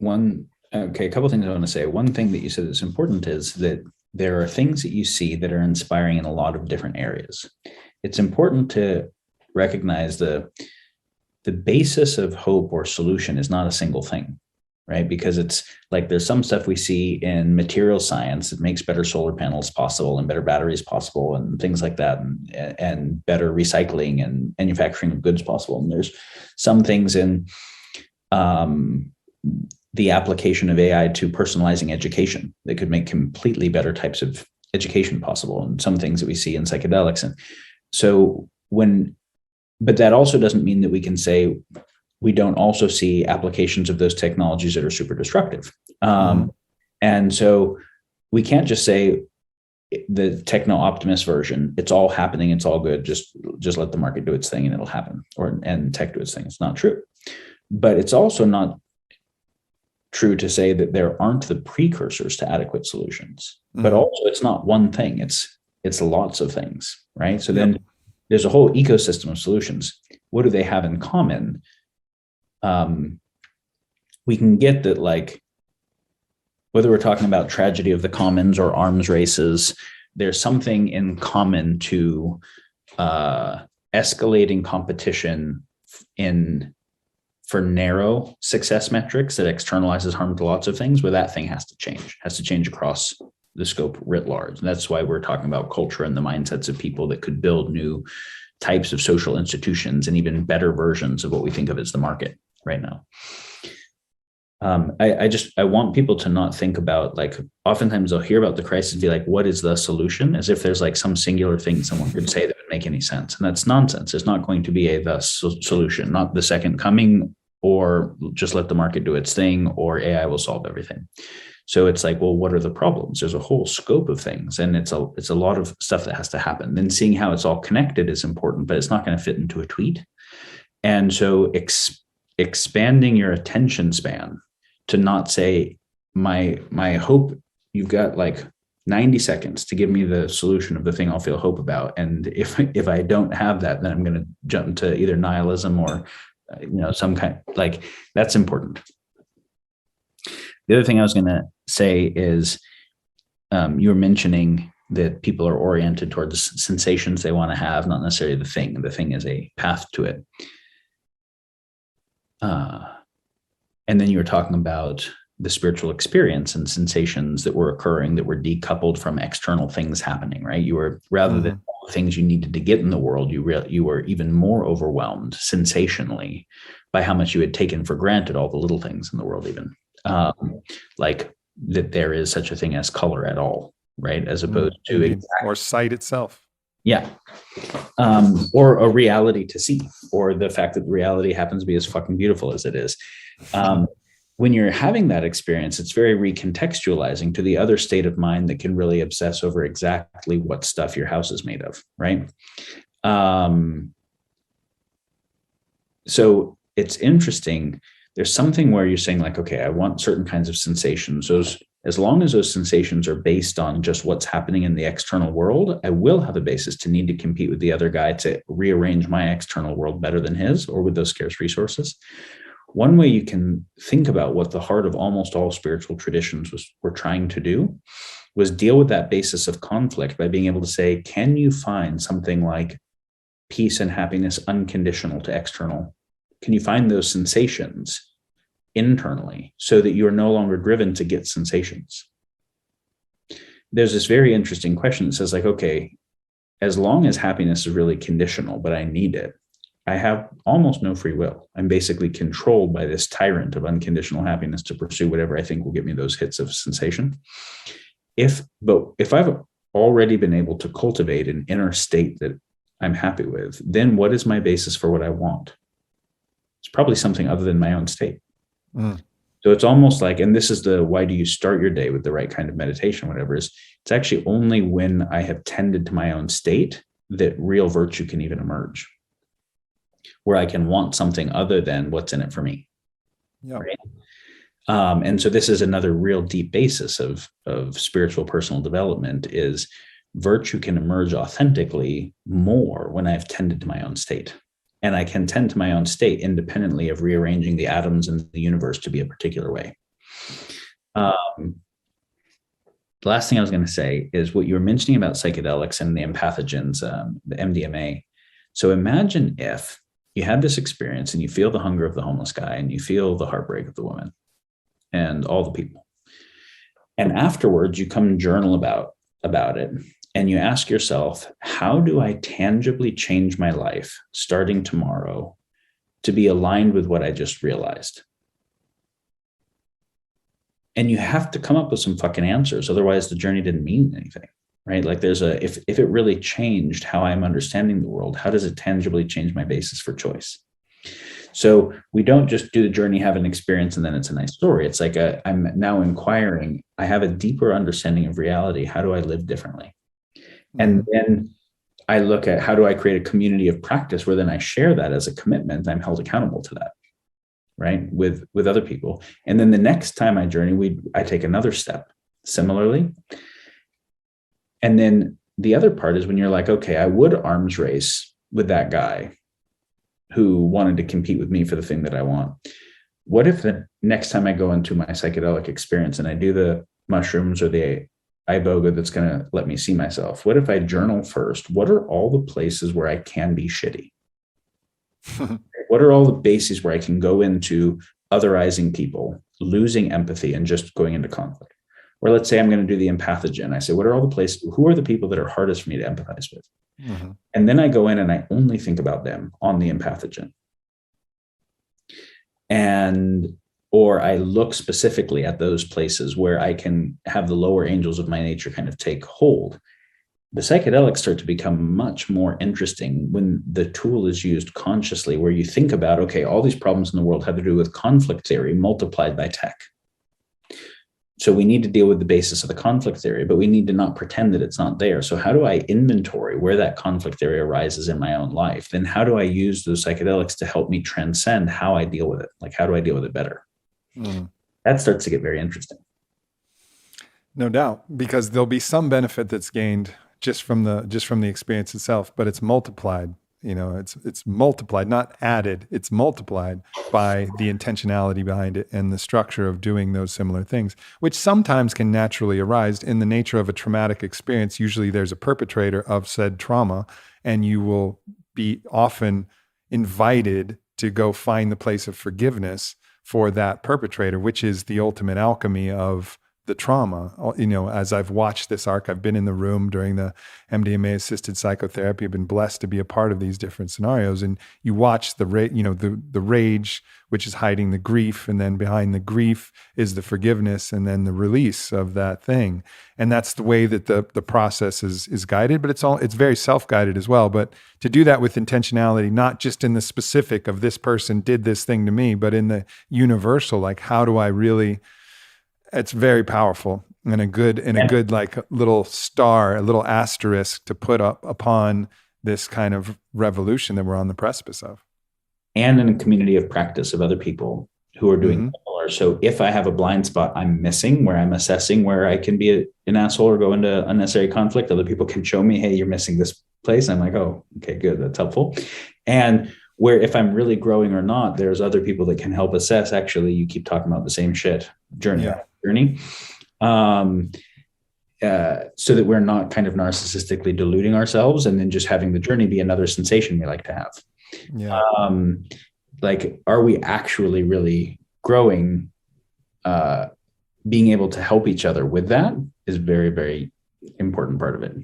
a couple of things I want to say. One thing that you said that's important is that there are things that you see that are inspiring in a lot of different areas. It's important to recognize the basis of hope or solution is not a single thing, right? Because it's like there's some stuff we see in material science that makes better solar panels possible and better batteries possible and things like that, and better recycling and manufacturing of goods possible. And there's some things in the application of AI to personalizing education that could make completely better types of education possible, and some things that we see in psychedelics. And so but that also doesn't mean that we can say we don't also see applications of those technologies that are super destructive. And so we can't just say the techno-optimist version, it's all happening, it's all good, just let the market do its thing and it'll happen, and tech do its thing. It's not true. But it's also not true to say that there aren't the precursors to adequate solutions. But also it's not one thing, it's lots of things, right? So then there's a whole ecosystem of solutions. What do they have in common? We can get that, like, whether we're talking about tragedy of the commons or arms races, there's something in common to escalating competition for narrow success metrics that externalizes harm to lots of things, where that thing has to change across the scope writ large. And that's why we're talking about culture and the mindsets of people that could build new types of social institutions and even better versions of what we think of as the market right now. I want people to not think about, like, oftentimes they'll hear about the crisis and be like, what is the solution? As if there's like some singular thing someone could say that would make any sense. And that's nonsense. It's not going to be the solution, not the second coming, or just let the market do its thing, or AI will solve everything. So it's like, well, what are the problems? There's a whole scope of things, and it's a lot of stuff that has to happen. Then seeing how it's all connected is important, but it's not going to fit into a tweet. And so expanding your attention span to not say, my hope, you've got like 90 seconds to give me the solution of the thing I'll feel hope about. And if I don't have that, then I'm going to jump into either nihilism or, some kind, like, that's important. The other thing I was going to say is, you were mentioning that people are oriented towards sensations they want to have, not necessarily the thing. The thing is a path to it. And then you were talking about the spiritual experience and sensations that were occurring that were decoupled from external things happening, right? You were, rather than all the things you needed to get in the world, you were even more overwhelmed sensationally by how much you had taken for granted all the little things in the world, even like that there is such a thing as color at all, right? As opposed to or sight itself. Yeah. Or a reality to see, or the fact that reality happens to be as fucking beautiful as it is. When you're having that experience, it's very recontextualizing to the other state of mind that can really obsess over exactly what stuff your house is made of, right? So it's interesting. There's something where you're saying, like, okay, I want certain kinds of sensations. As long as those sensations are based on just what's happening in the external world, I will have a basis to need to compete with the other guy to rearrange my external world better than his, or with those scarce resources. One way you can think about what the heart of almost all spiritual traditions were trying to do was deal with that basis of conflict by being able to say, can you find something like peace and happiness unconditional to external? Can you find those sensations internally so that you're no longer driven to get sensations? There's this very interesting question that says, like, okay, as long as happiness is really conditional, but I need it, I have almost no free will. I'm basically controlled by this tyrant of unconditional happiness to pursue whatever I think will give me those hits of sensation. But if I've already been able to cultivate an inner state that I'm happy with, then what is my basis for what I want? It's probably something other than my own state. So it's almost like, and this is why do you start your day with the right kind of meditation, whatever, is it's actually only when I have tended to my own state that real virtue can even emerge, where I can want something other than what's in it for me. Yeah. Right? And so this is another real deep basis of spiritual personal development, is virtue can emerge authentically more when I've tended to my own state. And I can tend to my own state independently of rearranging the atoms in the universe to be a particular way. Um, the last thing I was going to say is what you were mentioning about psychedelics and the empathogens, the MDMA. So imagine if you had this experience and you feel the hunger of the homeless guy and you feel the heartbreak of the woman and all the people. And afterwards, you come and journal about it. And you ask yourself, how do I tangibly change my life starting tomorrow to be aligned with what I just realized? And you have to come up with some fucking answers. Otherwise, the journey didn't mean anything, right? Like if it really changed how I'm understanding the world, how does it tangibly change my basis for choice? So we don't just do the journey, have an experience, and then it's a nice story. It's like I'm now inquiring. I have a deeper understanding of reality. How do I live differently? And then I look at how do I create a community of practice where then I share that as a commitment. I'm held accountable to that, right? With other people. And then the next time I journey, I take another step similarly. And then the other part is when you're like, okay, I would arms race with that guy who wanted to compete with me for the thing that I want. What if the next time I go into my psychedelic experience and I do the mushrooms or the iboga that's going to let me see myself, what if I journal first? What are all the places where I can be shitty? What are all the bases where I can go into otherizing people, losing empathy, and just going into conflict? Or let's say I'm going to do the empathogen. I say, what are all the places, who are the people that are hardest for me to empathize with? Mm-hmm. And then I go in and I only think about them on the empathogen. Or I look specifically at those places where I can have the lower angels of my nature kind of take hold. The psychedelics start to become much more interesting when the tool is used consciously, where you think about, okay, all these problems in the world have to do with conflict theory multiplied by tech. So we need to deal with the basis of the conflict theory, but we need to not pretend that it's not there. So how do I inventory where that conflict theory arises in my own life? Then how do I use those psychedelics to help me transcend how I deal with it? Like, how do I deal with it better? That starts to get very interesting. No doubt, because there'll be some benefit that's gained just from the experience itself, but it's multiplied. It's multiplied, not added. It's multiplied by the intentionality behind it and the structure of doing those similar things, which sometimes can naturally arise in the nature of a traumatic experience. Usually there's a perpetrator of said trauma, and you will be often invited to go find the place of forgiveness for that perpetrator, which is the ultimate alchemy of the trauma. As I've watched this arc, I've been in the room during the MDMA assisted psychotherapy. I've been blessed to be a part of these different scenarios. And you watch the rage, which is hiding the grief. And then behind the grief is the forgiveness and then the release of that thing. And that's the way that the process is guided, but it's very self-guided as well. But to do that with intentionality, not just in the specific of this person did this thing to me, but in the universal, like, how do I really... It's very powerful and a good like little star, a little asterisk to put up upon this kind of revolution that we're on the precipice of. And in a community of practice of other people who are doing similar. So if I have a blind spot I'm missing, where I'm assessing where I can be an asshole or go into unnecessary conflict, other people can show me, hey, you're missing this place. I'm like, oh, okay, good. That's helpful. And where if I'm really growing or not, there's other people that can help assess, actually, you keep talking about the same shit journey. So that we're not kind of narcissistically deluding ourselves and then just having the journey be another sensation we like to have. Like, are we actually really growing? Being able to help each other with that is very, very important part of it.